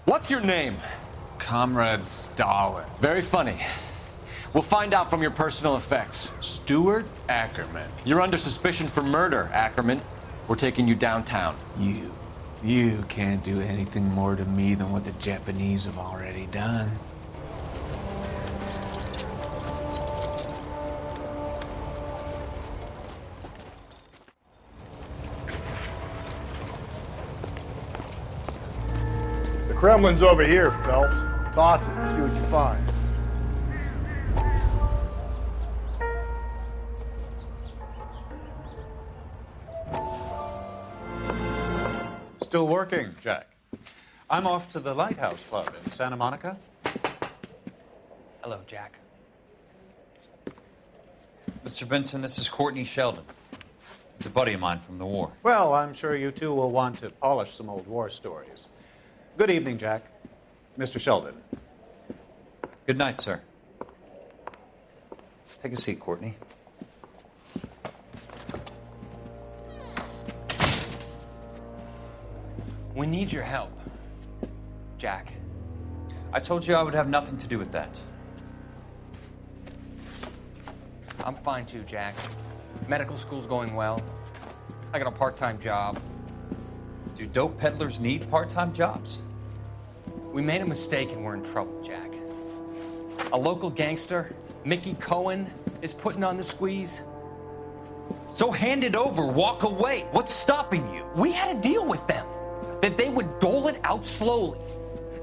What's your name? Comrade Stalin. Very funny. We'll find out from your personal effects. Stuart Ackerman. You're under suspicion for murder, Ackerman. We're taking you downtown. You can't do anything more to me than what the Japanese have already done. The Kremlin's over here, Phelps. Toss it and see what you find. Still working, Jack. I'm off to the Lighthouse Club in Santa Monica. Hello, Jack. Mr. Benson, this is Courtney Sheldon. He's a buddy of mine from the war. Well, I'm sure you two will want to polish some old war stories. Good evening, Jack. Mr. Sheldon. Good night, sir. Take a seat, Courtney. We need your help, Jack. I told you I would have nothing to do with that. I'm fine too, Jack. Medical school's going well. I got a part-time job. Do dope peddlers need part-time jobs? We made a mistake and we're in trouble, Jack. A local gangster, Mickey Cohen, is putting on the squeeze. So hand it over, walk away. What's stopping you? We had a deal with them that they would dole it out slowly.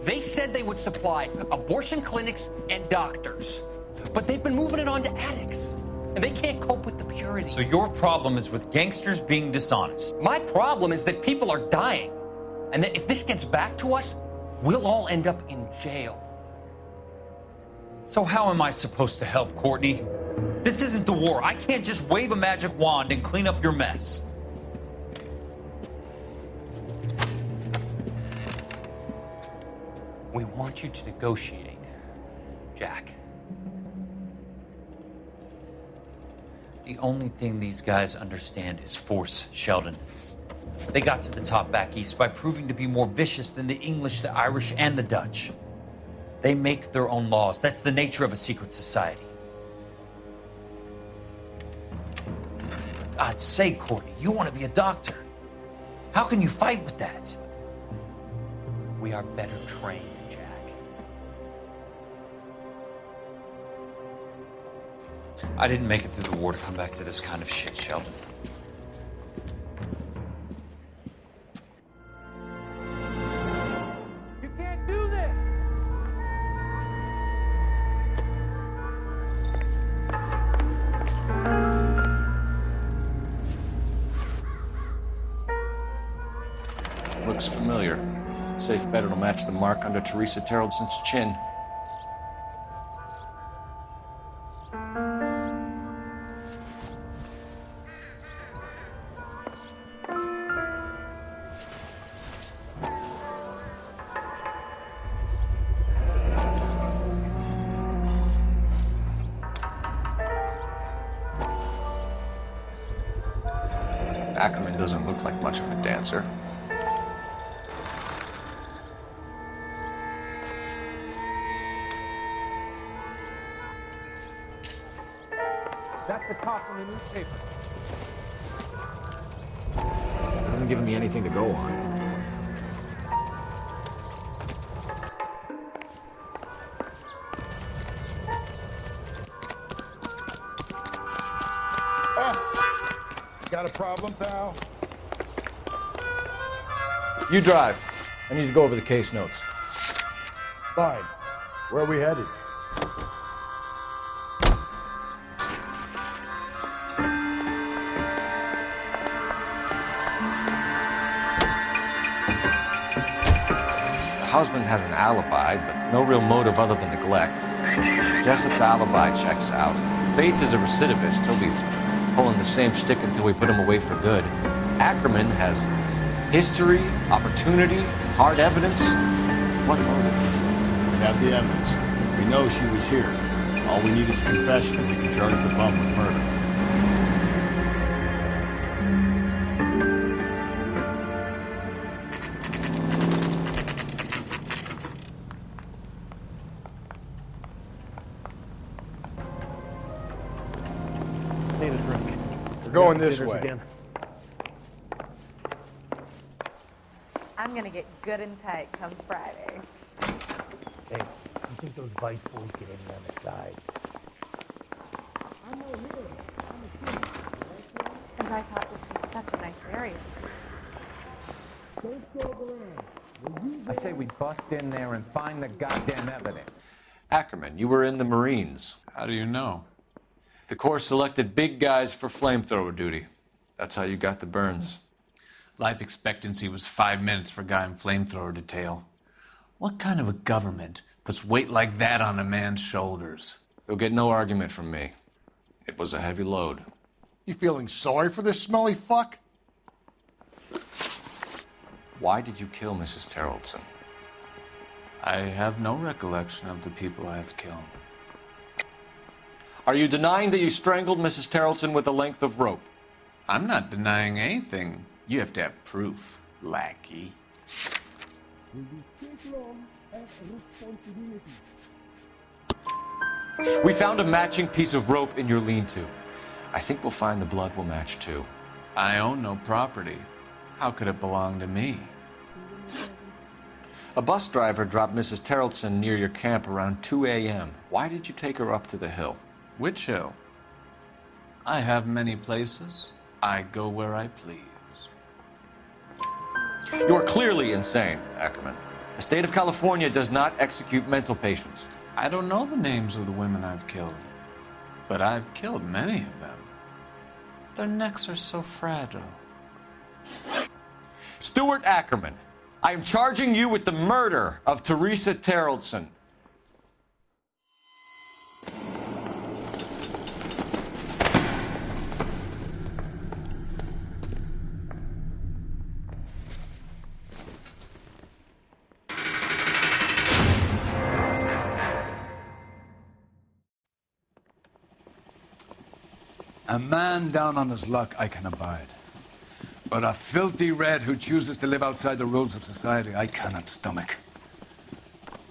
They said they would supply abortion clinics and doctors, but they've been moving it on to addicts, and they can't cope with the purity. So your problem is with gangsters being dishonest. My problem is that people are dying, and that if this gets back to us, we'll all end up in jail. So how am I supposed to help, Courtney? This isn't the war. I can't just wave a magic wand and clean up your mess. We want you to negotiate, Jack. The only thing these guys understand is force, Sheldon. They got to the top back east by proving to be more vicious than the English, the Irish, and the Dutch. They make their own laws. That's the nature of a secret society. For God's sake, Courtney, you want to be a doctor. How can you fight with that? We are better trained, Jack. I didn't make it through the war to come back to this kind of shit, Sheldon. You can't do this! Looks familiar. Safe bet it'll match the mark under Teresa Terreldson's chin. Ackerman doesn't look like much of a dancer. That's the talk in the newspaper. Hasn't given me anything to go on. Got a problem, pal? You drive. I need to go over the case notes. Fine. Where are we headed? The husband has an alibi, but no real motive other than neglect. Jessup's alibi checks out. Bates is a recidivist. He'll be pulling the same stick until we put him away for good. Ackerman has history, opportunity, hard evidence. What motive? We have the evidence. We know she was here. All we need is a confession and we can charge the bum with murder. going this way. I'm gonna get good and tight come Friday. Hey, you think those vice boys get any on the side? Because I thought this was such a nice area. I say we bust in there and find the goddamn evidence. Ackerman, you were in the Marines. How do you know? The Corps selected big guys for flamethrower duty. That's how you got the burns. Life expectancy was 5 minutes for a guy in flamethrower detail. What kind of a government puts weight like that on a man's shoulders? You'll get no argument from me. It was a heavy load. You feeling sorry for this smelly fuck? Why did you kill Mrs. Terrellson? I have no recollection of the people I have killed. Are you denying that you strangled Mrs. Terrellson with a length of rope? I'm not denying anything. You have to have proof, lackey. We found a matching piece of rope in your lean-to. I think we'll find the blood will match too. I own no property. How could it belong to me? A bus driver dropped Mrs. Terrellson near your camp around 2 a.m. Why did you take her up to the hill? Which hill? I have many places. I go where I please. You are clearly insane, Ackerman. The state of California does not execute mental patients. I don't know the names of the women I've killed, but I've killed many of them. Their necks are so fragile. Stuart Ackerman, I am charging you with the murder of Teresa Terrellson. A man down on his luck I can abide. But a filthy red who chooses to live outside the rules of society I cannot stomach.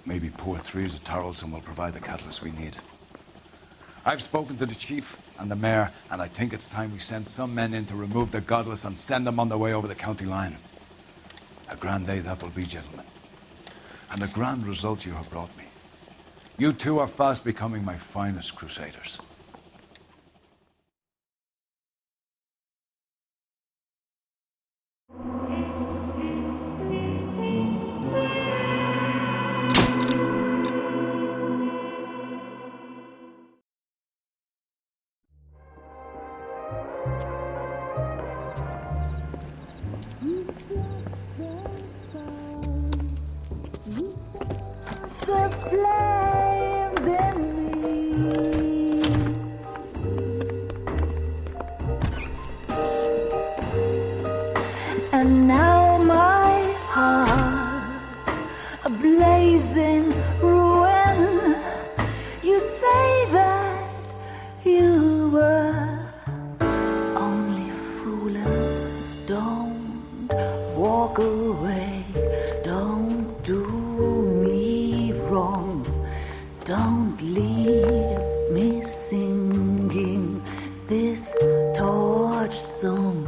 Maybe poor Teresa Terrellson will provide the catalyst we need. I've spoken to the chief and the mayor, and I think it's time we send some men in to remove the godless and send them on their way over the county line. A grand day that will be, gentlemen. And a grand result you have brought me. You two are fast becoming my finest crusaders. And now my heart's a blazing ruin. You say that you were only fooling. Don't walk away. Don't do me wrong. Don't leave me singing this torched song.